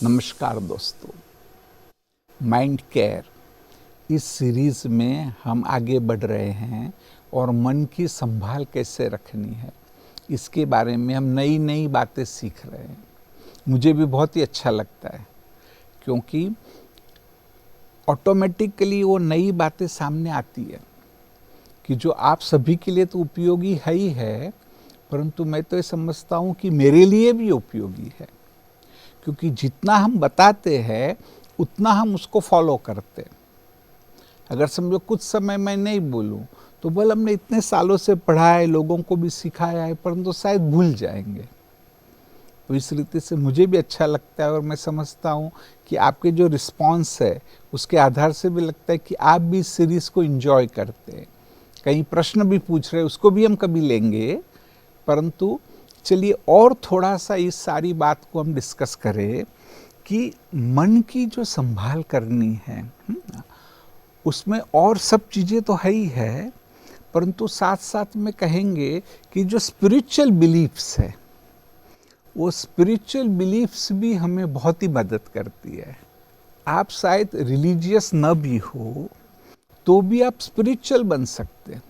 नमस्कार दोस्तों, mind care इस सीरीज़ में हम आगे बढ़ रहे हैं और मन की संभाल कैसे रखनी है इसके बारे में हम नई नई बातें सीख रहे हैं। मुझे भी बहुत ही अच्छा लगता है क्योंकि ऑटोमेटिकली वो नई बातें सामने आती है कि जो आप सभी के लिए तो उपयोगी है ही है, परंतु मैं तो ये समझता हूँ कि मेरे लिए भी उपयोगी है, क्योंकि जितना हम बताते हैं उतना हम उसको फॉलो करते हैं। अगर समझो कुछ समय मैं नहीं बोलूं तो बोल हमने इतने सालों से पढ़ा है, लोगों को भी सिखाया है, परंतु शायद भूल जाएंगे। तो इस रीति से मुझे भी अच्छा लगता है और मैं समझता हूं कि आपके जो रिस्पॉन्स है उसके आधार से भी लगता है कि आप भी इस सीरीज को एंजॉय करते हैं। कई प्रश्न भी पूछ रहे हैं, उसको भी हम कभी लेंगे, परंतु चलिए और थोड़ा सा इस सारी बात को हम डिस्कस करें कि मन की जो संभाल करनी है उसमें और सब चीज़ें तो है ही है, परंतु साथ साथ में कहेंगे कि जो स्पिरिचुअल बिलीफ्स है वो स्पिरिचुअल बिलीफ्स भी हमें बहुत ही मदद करती है। आप शायद रिलीजियस न भी हो तो भी आप स्पिरिचुअल बन सकते हैं,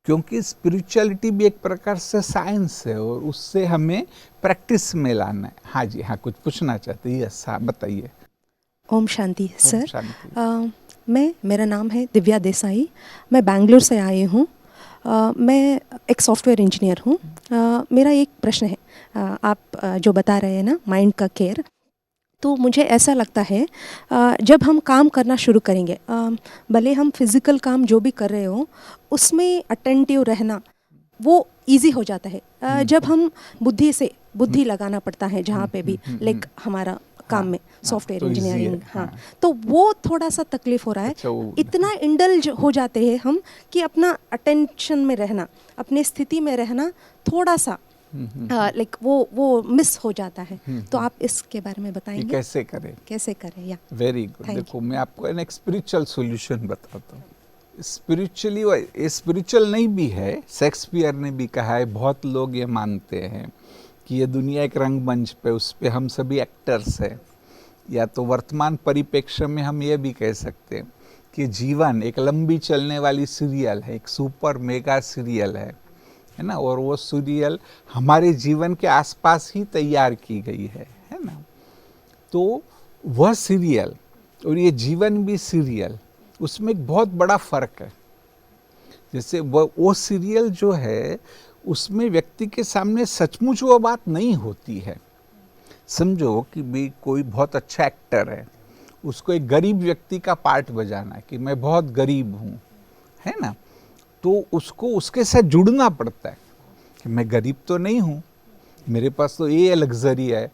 क्योंकि स्पिरिचुअलिटी भी एक प्रकार से साइंस है और उससे हमें प्रैक्टिस में लाना है। हाँ जी, हाँ, कुछ पूछना चाहते हैं? यस, हाँ, बताइए। ओम शांति सर। शांति। मेरा नाम है दिव्या देसाई। मैं बैंगलोर से आई हूँ। मैं एक सॉफ्टवेयर इंजीनियर हूँ। मेरा एक प्रश्न है। आप जो बता रहे हैं ना माइंड का केयर, तो मुझे ऐसा लगता है जब हम काम करना शुरू करेंगे, भले हम फिज़िकल काम जो भी कर रहे हो उसमें अटेंटिव रहना वो इजी हो जाता है। जब हम बुद्धि लगाना पड़ता है जहाँ पे भी लाइक हमारा काम में सॉफ्टवेयर तो इजी है। इंजीनियरिंग, हाँ, तो वो थोड़ा सा तकलीफ हो रहा है। अच्छा, इतना इंडल्ज हो जाते हैं हम कि अपना अटेंशन में रहना, अपनी स्थिति में रहना थोड़ा सा लाइक वो मिस हो जाता है। तो आप इसके बारे में बताएंगे कैसे करें या? Very good. देखो, मैं आपको एक स्पिरिचुअल सॉल्यूशन बताता हूँ। स्पिरिचुअली स्पिरिचुअल नहीं भी है, शेक्सपियर ने भी कहा है, बहुत लोग ये मानते हैं कि ये दुनिया एक रंगमंच पे, उस पे हम सभी एक्टर्स हैं। या तो वर्तमान परिप्रेक्ष्य में हम ये भी कह सकते हैं कि जीवन एक लंबी चलने वाली सीरियल है, एक सुपर मेगा सीरियल है ना, और वो सीरियल हमारे जीवन के आसपास ही तैयार की गई है ना। तो वह सीरियल और ये जीवन भी सीरियल, उसमें एक बहुत बड़ा फर्क है। जैसे वो सीरियल जो है उसमें व्यक्ति के सामने सचमुच वो बात नहीं होती है। समझो कि भी कोई बहुत अच्छा एक्टर है, उसको एक गरीब व्यक्ति का पार्ट बजाना है कि मैं बहुत गरीब हूँ, है ना, तो उसको उसके साथ जुड़ना पड़ता है कि मैं गरीब तो नहीं हूँ, मेरे पास तो ये लग्जरी है,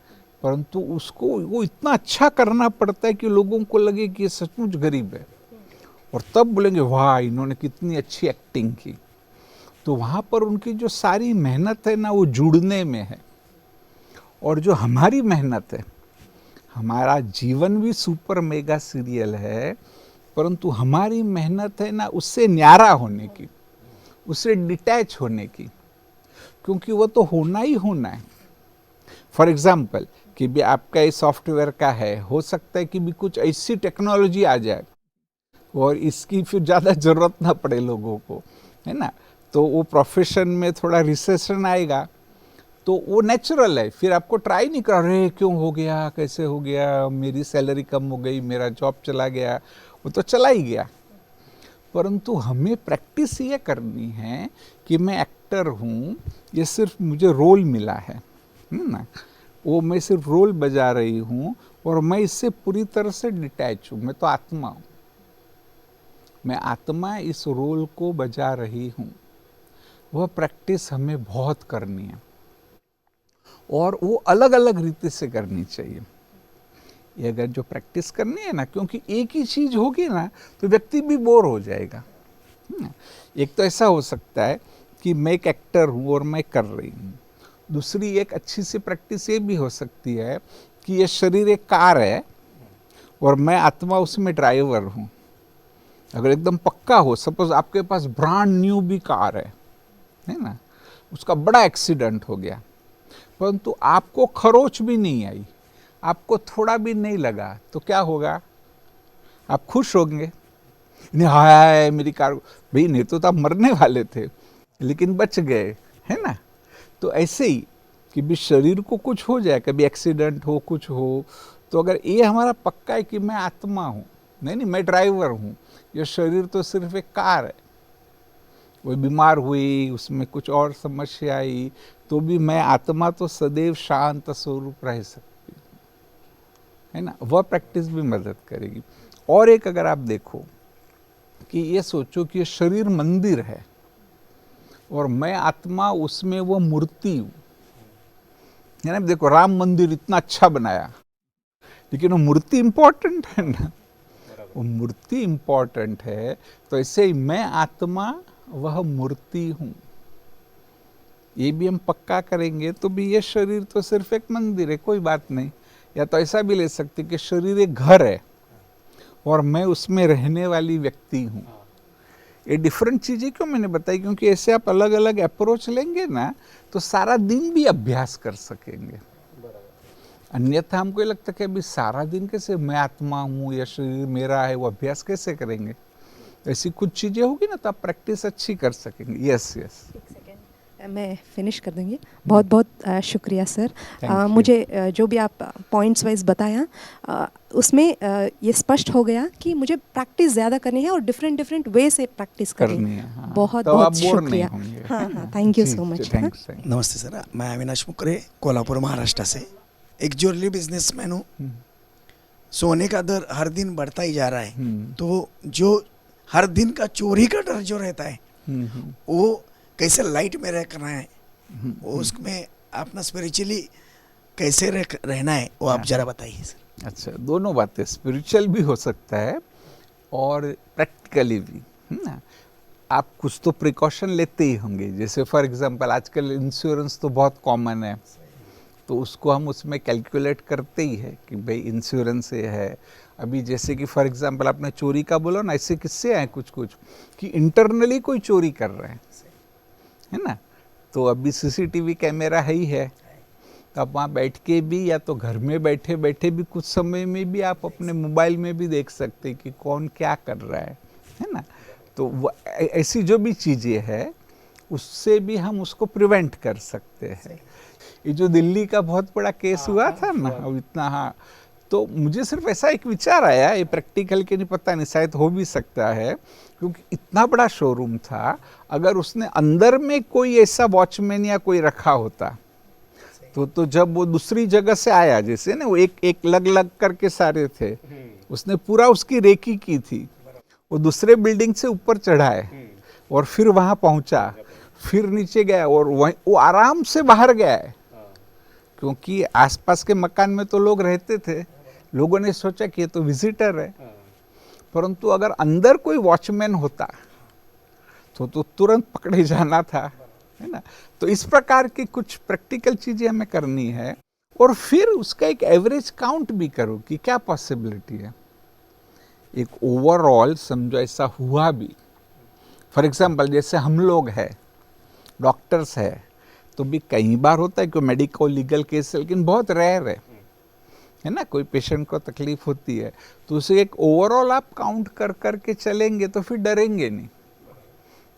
परंतु उसको वो इतना अच्छा करना पड़ता है कि लोगों को लगे कि ये सचमुच गरीब है, और तब बोलेंगे वाह इन्होंने कितनी अच्छी एक्टिंग की। तो वहाँ पर उनकी जो सारी मेहनत है ना वो जुड़ने में है। और जो हमारी मेहनत है, हमारा जीवन भी सुपर मेगा सीरियल है, परंतु हमारी मेहनत है ना उससे न्यारा होने की, उससे डिटैच होने की, क्योंकि वो तो होना ही होना है। फॉर एग्जाम्पल कि भी आपका ये सॉफ्टवेयर का है, हो सकता है कि भी कुछ ऐसी टेक्नोलॉजी आ जाए और इसकी फिर ज़्यादा ज़रूरत ना पड़े लोगों को, है ना, तो वो प्रोफेशन में थोड़ा रिसेशन आएगा, तो वो नेचुरल है। फिर आपको ट्राई नहीं कर रहे क्यों हो गया, कैसे हो गया, मेरी सैलरी कम हो गई, मेरा जॉब चला गया, वो तो चला ही गया। परंतु हमें प्रैक्टिस ये करनी है कि मैं एक्टर हूँ, ये सिर्फ मुझे रोल मिला है ना, वो मैं सिर्फ रोल बजा रही हूँ और मैं इससे पूरी तरह से डिटैच हूँ। मैं तो आत्मा हूँ, मैं आत्मा इस रोल को बजा रही हूँ। वह प्रैक्टिस हमें बहुत करनी है और वो अलग अलग रीति से करनी चाहिए। ये अगर जो प्रैक्टिस करनी है ना, क्योंकि एक ही चीज होगी ना तो व्यक्ति भी बोर हो जाएगा। एक तो ऐसा हो सकता है कि मैं एक एक्टर हूँ और मैं कर रही हूँ। दूसरी एक अच्छी सी प्रैक्टिस ये भी हो सकती है कि ये शरीर एक कार है और मैं आत्मा उसमें ड्राइवर हूँ। अगर एकदम पक्का हो, सपोज आपके पास ब्रांड न्यू भी कार है ना, उसका बड़ा एक्सीडेंट हो गया, परंतु आपको खरोच भी नहीं आई, आपको थोड़ा भी नहीं लगा तो क्या होगा? आप खुश होंगे, नहीं हाय मेरी कार, भाई नहीं तो आप मरने वाले थे लेकिन बच गए, है ना। तो ऐसे ही कि भी शरीर को कुछ हो जाए, कभी एक्सीडेंट हो, कुछ हो, तो अगर ये हमारा पक्का है कि मैं आत्मा हूँ, नहीं मैं ड्राइवर हूँ, ये शरीर तो सिर्फ एक कार है, वो बीमार हुई, उसमें कुछ और समस्या आई, तो भी मैं आत्मा तो सदैव शांत स्वरूप रह सकती है ना। वह प्रैक्टिस भी मदद करेगी। और एक अगर आप देखो कि ये सोचो कि ये शरीर मंदिर है और मैं आत्मा उसमें वो मूर्ति हूँ, है ना। देखो राम मंदिर इतना अच्छा बनाया, लेकिन वो मूर्ति इंपॉर्टेंट है ना, वो मूर्ति इंपॉर्टेंट है। तो ऐसे ही मैं आत्मा वह मूर्ति हूँ, ये भी हम पक्का करेंगे तो भी ये शरीर तो सिर्फ एक मंदिर है, कोई बात नहीं। या तो ऐसा भी ले सकते कि शरीर एक घर है और मैं उसमें रहने वाली व्यक्ति हूँ। ये डिफरेंट चीज़ें क्यों मैंने बताई, क्योंकि ऐसे आप अलग अलग अप्रोच लेंगे ना तो सारा दिन भी अभ्यास कर सकेंगे। अन्यथा हमको लगता है कि अभी सारा दिन कैसे मैं आत्मा हूँ या शरीर मेरा है, वो अभ्यास कैसे करेंगे। ऐसी कुछ चीज़ें होगी ना तो आप प्रैक्टिस अच्छी कर सकेंगे। यस यस, मैं फिनिश कर दूंगी। बहुत बहुत शुक्रिया सर। Thank you. मुझे जो भी आप पॉइंट्स वाइज बताया उसमें ये स्पष्ट हो गया कि मुझे प्रैक्टिस ज़्यादा करनी है और डिफरेंट वे से प्रैक्टिस करनी है। हाँ। बहुत तो आप बहुत बोर नहीं शुक्रिया। होंगे। हाँ हाँ, thank you so much. Thanks. नमस्ते सर, मैं अविनाश मुकरे कोल्हापुर महाराष्ट्र से एक ज्वेलरी बिजनेसमैन हूँ। सोने का दर हर दिन बढ़ता ही जा रहा है, तो जो हर दिन का चोरी का डर जो रहता है वो कैसे लाइट में रहना है, वो उसमें अपना स्पिरिचुअली कैसे रहना है, वो आप जरा बताइए सर। अच्छा, दोनों बातें, स्पिरिचुअल भी हो सकता है और प्रैक्टिकली भी, है ना। आप कुछ तो प्रिकॉशन लेते ही होंगे, जैसे फॉर एग्जांपल आजकल इंश्योरेंस तो बहुत कॉमन है, तो उसको हम उसमें कैलकुलेट करते ही है कि भाई इंश्योरेंस ये है। अभी जैसे कि फॉर एग्जांपल आपने चोरी का बोला ना, ऐसे किस्से हैं कुछ कुछ कि इंटरनली कोई चोरी कर रहे हैं, है ना। तो अभी सीसीटीवी कैमरा है ही है, तो आप वहाँ बैठ के भी या तो घर में बैठे बैठे भी कुछ समय में भी आप अपने मोबाइल में भी देख सकते हैं कि कौन क्या कर रहा है ना। तो ऐसी जो भी चीज़ें हैं उससे भी हम उसको प्रिवेंट कर सकते हैं। ये जो दिल्ली का बहुत बड़ा केस हुआ था ना, अब इतना, हाँ, तो मुझे सिर्फ ऐसा एक विचार आया, ये प्रैक्टिकल के नहीं पता नहीं, शायद हो भी सकता है, क्योंकि इतना बड़ा शोरूम था, अगर उसने अंदर में कोई ऐसा वॉचमैन या कोई रखा होता तो जब वो दूसरी जगह से आया, जैसे ना वो एक लग करके सारे थे, उसने पूरा उसकी रेकी की थी, वो दूसरे बिल्डिंग से ऊपर चढ़ा है और फिर वहां पहुंचा, फिर नीचे गया और वो आराम से बाहर गया है, क्योंकि आसपास के मकान में तो लोग रहते थे, लोगों ने सोचा कि ये तो विजिटर है। परंतु अगर अंदर कोई वॉचमैन होता तो तुरंत पकड़े जाना था, है ना। तो इस प्रकार की कुछ प्रैक्टिकल चीजें हमें करनी है और फिर उसका एक एवरेज काउंट भी करो कि क्या पॉसिबिलिटी है। एक ओवरऑल समझो ऐसा हुआ भी, फॉर एग्जाम्पल जैसे हम लोग हैं, डॉक्टर्स है, तो भी कई बार होता है कि मेडिकल लीगल केस, लेकिन बहुत रेयर है ना, कोई पेशेंट को तकलीफ होती है, तो उसे एक ओवरऑल आप काउंट कर करके चलेंगे तो फिर डरेंगे नहीं,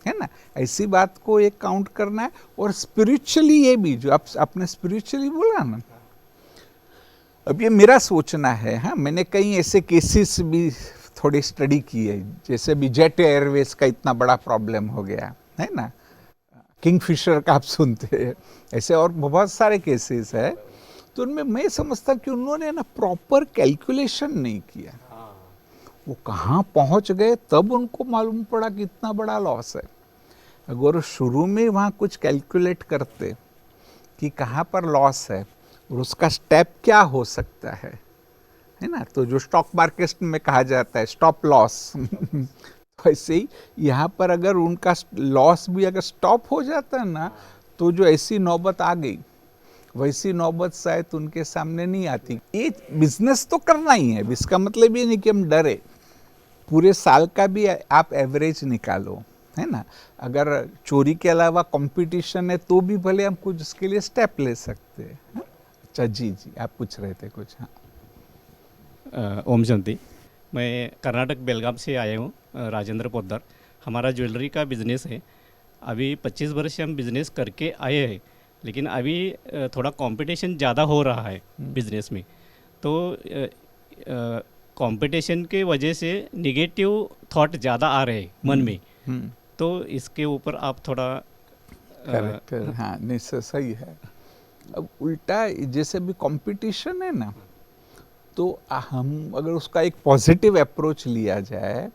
है ना। ऐसी बात को एक काउंट करना है। और स्पिरिचुअली ये भी जो आपने स्पिरिचुअली बोला ना, अब ये मेरा सोचना है, हाँ, मैंने कई ऐसे केसेस भी थोड़ी स्टडी की है, जैसे भी जेट एयरवेज का इतना बड़ा प्रॉब्लम हो गया है ना, किंगफिशर का आप सुनते हैं, ऐसे और बहुत सारे केसेस है। तो उनमें मैं समझता कि उन्होंने ना प्रॉपर कैलकुलेशन नहीं किया, वो कहाँ पहुँच गए तब उनको मालूम पड़ा कि इतना बड़ा लॉस है। अगर शुरू में वहाँ कुछ कैलकुलेट करते कि कहाँ पर लॉस है और उसका स्टेप क्या हो सकता है ना, तो जो स्टॉक मार्केट में कहा जाता है स्टॉप लॉस तो ऐसे ही यहाँ पर अगर उनका लॉस भी अगर स्टॉप हो जाता है ना, तो जो ऐसी नौबत आ गई वैसी नौबत शायद उनके सामने नहीं आती। ये बिजनेस तो करना ही है, इसका मतलब ये नहीं कि हम डरे, पूरे साल का भी आप एवरेज निकालो, है ना। अगर चोरी के अलावा कंपटीशन है तो भी भले हम कुछ उसके लिए स्टेप ले सकते हैं। अच्छा जी जी, आप पूछ रहे थे कुछ? हाँ ओम शांति। मैं कर्नाटक बेलगाम से आया हूँ, राजेंद्र पोद्दार। हमारा ज्वेलरी का बिज़नेस है। अभी 25 वर्ष से हम बिज़नेस करके आए हैं, लेकिन अभी थोड़ा कंपटीशन ज़्यादा हो रहा है बिज़नेस में। तो कंपटीशन के वजह से नेगेटिव थॉट ज़्यादा आ रहे हैं मन में। तो इसके ऊपर आप थोड़ा करेक्ट। हाँ नहीं, सही है। अब उल्टा जैसे भी कंपटीशन है ना, तो हम अगर उसका एक पॉजिटिव अप्रोच लिया जाए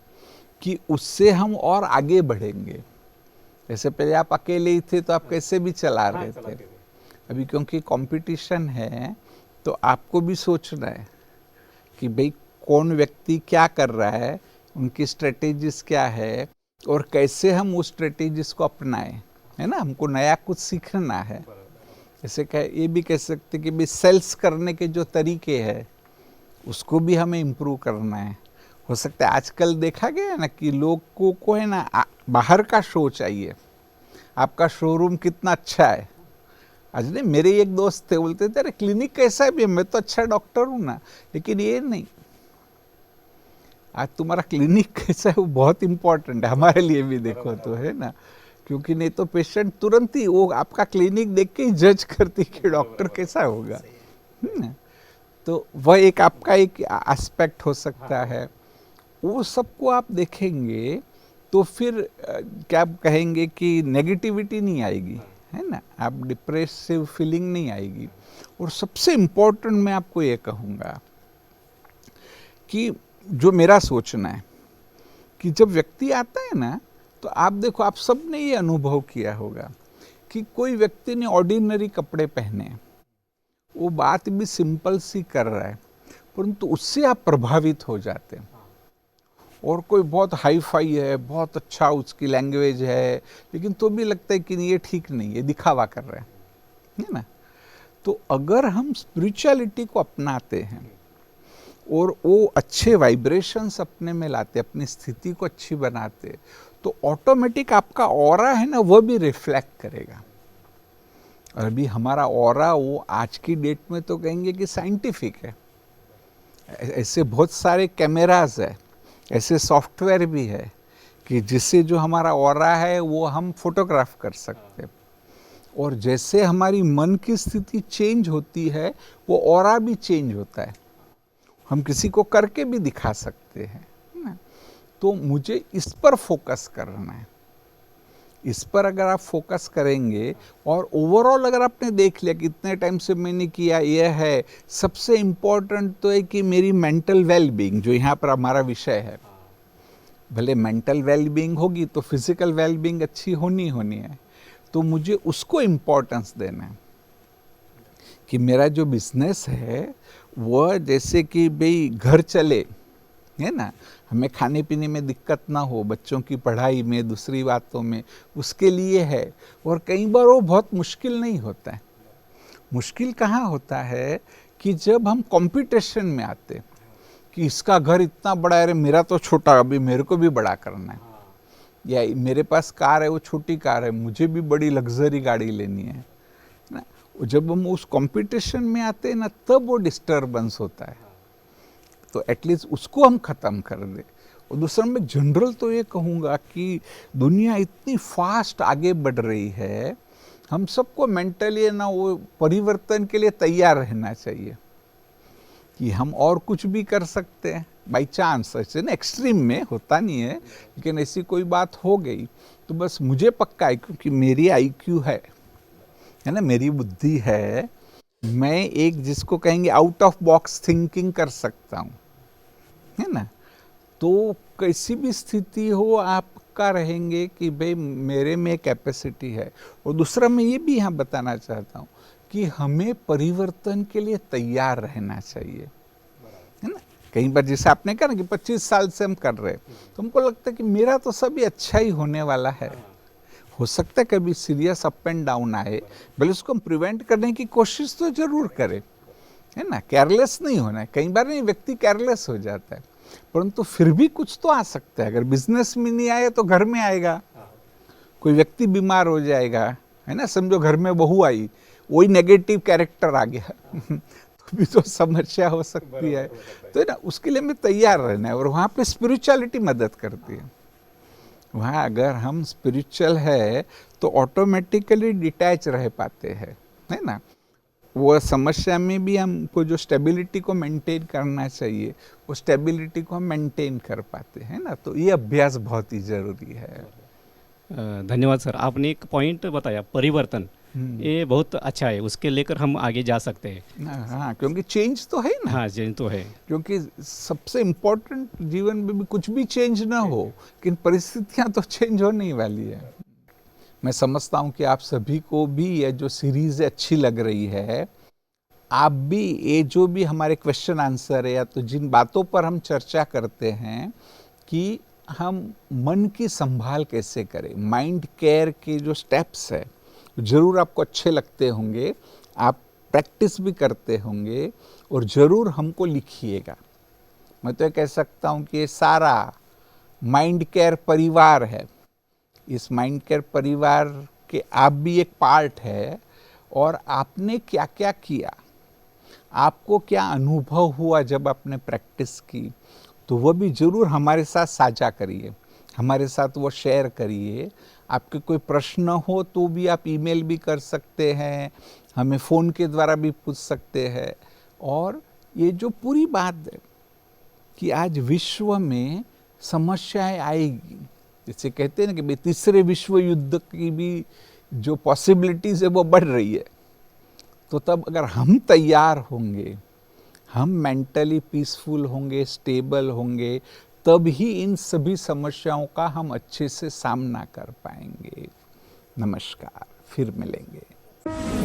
कि उससे हम और आगे बढ़ेंगे। जैसे पहले आप अकेले ही थे तो आप कैसे भी चला रहे थे, अभी क्योंकि कंपटीशन है तो आपको भी सोचना है कि भाई कौन व्यक्ति क्या कर रहा है, उनकी स्ट्रेटेजीज क्या है और कैसे हम उस स्ट्रेटेजीज को अपनाएं, है ना। हमको नया कुछ सीखना है। जैसे ये भी कह सकते कि भाई सेल्स करने के जो तरीके हैं उसको भी हमें इम्प्रूव करना है। हो सकता है आजकल देखा गया है ना कि लोगों को है ना बाहर का शो चाहिए, आपका शोरूम कितना अच्छा है। आज नहीं, मेरे एक दोस्त थे, बोलते थे अरे क्लिनिक कैसा भी है, मैं तो अच्छा डॉक्टर हूँ ना, लेकिन ये नहीं, आज तुम्हारा क्लिनिक कैसा है वो बहुत इंपॉर्टेंट है हमारे लिए भी, देखो तो, है ना। क्योंकि नहीं तो पेशेंट तुरंत ही वो आपका क्लिनिक देख के ही जज करती कि डॉक्टर कैसा होगा, है ना। तो वह एक आपका एक एस्पेक्ट हो सकता है। वो सबको आप देखेंगे तो फिर क्या कहेंगे कि नेगेटिविटी नहीं आएगी, है ना, आप डिप्रेसिव फीलिंग नहीं आएगी। और सबसे इम्पोर्टेंट मैं आपको ये कहूँगा कि जो मेरा सोचना है कि जब व्यक्ति आता है ना, तो आप देखो, आप सब ने ये अनुभव किया होगा कि कोई व्यक्ति ने ऑर्डिनरी कपड़े पहने, वो बात भी सिंपल सी कर रहा है, परंतु उससे आप प्रभावित हो जाते हैं। और कोई बहुत हाई फाई है, बहुत अच्छा उसकी लैंग्वेज है, लेकिन तो भी लगता है कि ये ठीक नहीं है, दिखावा कर रहा है ना। तो अगर हम स्पिरिचुअलिटी को अपनाते हैं और वो अच्छे वाइब्रेशंस अपने में लाते, अपनी स्थिति को अच्छी बनाते, तो ऑटोमेटिक आपका ऑरा है ना वो भी रिफ्लेक्ट करेगा। और अभी हमारा ऑरा वो आज की डेट में तो कहेंगे कि साइंटिफिक है। ऐसे बहुत सारे कैमरास है, ऐसे सॉफ्टवेयर भी है कि जिससे जो हमारा ऑरा है वो हम फोटोग्राफ कर सकते हैं। और जैसे हमारी मन की स्थिति चेंज होती है, वो ऑरा भी चेंज होता है। हम किसी को करके भी दिखा सकते हैं ना। तो मुझे इस पर फोकस करना है। इस पर अगर आप फोकस करेंगे और ओवरऑल अगर आपने देख लिया कि इतने टाइम से मैंने किया, यह है सबसे इम्पोर्टेंट तो है कि मेरी मेंटल वेल बीइंग, जो यहाँ पर हमारा विषय है, भले मेंटल वेल बीइंग होगी तो फिजिकल वेल बीइंग अच्छी होनी है। तो मुझे उसको इम्पोर्टेंस देना है कि मेरा जो बिजनेस है वह जैसे कि भाई घर चले, है ना, हमें खाने पीने में दिक्कत ना हो, बच्चों की पढ़ाई में, दूसरी बातों में, उसके लिए है। और कई बार वो बहुत मुश्किल नहीं होता है। मुश्किल कहाँ होता है कि जब हम कंपटीशन में आते कि इसका घर इतना बड़ा है, अरे मेरा तो छोटा, अभी मेरे को भी बड़ा करना है, या मेरे पास कार है वो छोटी कार है, मुझे भी बड़ी लग्जरी गाड़ी लेनी है ना। जब हम उस कंपटीशन में आते हैं ना, तब वो डिस्टर्बेंस होता है। तो एटलीस्ट उसको हम ख़त्म कर दे। और दूसरा मैं जनरल तो ये कहूँगा कि दुनिया इतनी फास्ट आगे बढ़ रही है, हम सबको मेंटली ना वो परिवर्तन के लिए तैयार रहना चाहिए कि हम और कुछ भी कर सकते हैं बाई चांस। ऐसे ना एक्सट्रीम में होता नहीं है, लेकिन ऐसी कोई बात हो गई तो बस मुझे पक्का है, क्योंकि मेरी IQ है ना, मेरी बुद्धि है, मैं एक जिसको कहेंगे आउट ऑफ बॉक्स थिंकिंग कर सकता हूँ, है ना। तो कैसी भी स्थिति हो आपका रहेंगे कि भाई मेरे में कैपेसिटी है। और दूसरा मैं ये भी यहाँ बताना चाहता हूँ कि हमें परिवर्तन के लिए तैयार रहना चाहिए, है ना। कई बार जैसे आपने कहा ना कि 25 साल से हम कर रहे हैं, तो हमको लगता है कि मेरा तो सभी अच्छा ही होने वाला है। हो सकता है कभी सीरियस अप एंड डाउन आए, भले उसको हम प्रिवेंट करने की कोशिश तो जरूर करें, है ना। केयरलेस नहीं होना है। कई बार नहीं, व्यक्ति केयरलेस हो जाता है, परंतु फिर भी कुछ तो आ सकता है। अगर बिजनेस में नहीं आए तो घर में आएगा, कोई व्यक्ति बीमार हो जाएगा, है ना। समझो घर में बहू आई, वही नेगेटिव कैरेक्टर आ गया तो भी तो समस्या हो सकती है। तो ना उसके लिए हमें तैयार रहना है, और वहाँ पे स्पिरिचुअलिटी मदद करती है। वहाँ अगर हम स्पिरिचुअल है तो ऑटोमेटिकली डिटैच रह पाते हैं, है ना। वो समस्या में भी हमको जो स्टेबिलिटी को मेंटेन करना चाहिए, वो स्टेबिलिटी को हम मेंटेन कर पाते हैं ना। तो ये अभ्यास बहुत ही जरूरी है। धन्यवाद सर। आपने एक पॉइंट बताया परिवर्तन, ये बहुत अच्छा है, उसके लेकर हम आगे जा सकते हैं। हाँ, क्योंकि चेंज तो है ना। हाँ चेंज तो है, क्योंकि सबसे इम्पोर्टेंट जीवन में भी कुछ भी चेंज ना हो, लेकिन परिस्थितियां तो चेंज होने ही वाली है। मैं समझता हूँ कि आप सभी को भी ये जो सीरीज अच्छी लग रही है। आप भी ये जो भी हमारे क्वेश्चन आंसर है या तो जिन बातों पर हम चर्चा करते हैं कि हम मन की संभाल कैसे करें, माइंड केयर के जो स्टेप्स है ज़रूर आपको अच्छे लगते होंगे, आप प्रैक्टिस भी करते होंगे और ज़रूर हमको लिखिएगा। मैं तो ये कह सकता हूँ कि ये सारा माइंड केयर परिवार है। इस माइंड केयर परिवार के आप भी एक पार्ट है, और आपने क्या क्या किया, आपको क्या अनुभव हुआ जब आपने प्रैक्टिस की, तो वो भी ज़रूर हमारे साथ साझा करिए, हमारे साथ वो शेयर करिए। आपके कोई प्रश्न हो तो भी आप ईमेल भी कर सकते हैं, हमें फ़ोन के द्वारा भी पूछ सकते हैं। और ये जो पूरी बात है कि आज विश्व में समस्याएं आएगी, जैसे कहते हैं ना कि तीसरे विश्व युद्ध की भी जो पॉसिबिलिटीज़ है वो बढ़ रही है। तो तब अगर हम तैयार होंगे, हम मेंटली पीसफुल होंगे, स्टेबल होंगे, तब ही इन सभी समस्याओं का हम अच्छे से सामना कर पाएंगे। नमस्कार, फिर मिलेंगे।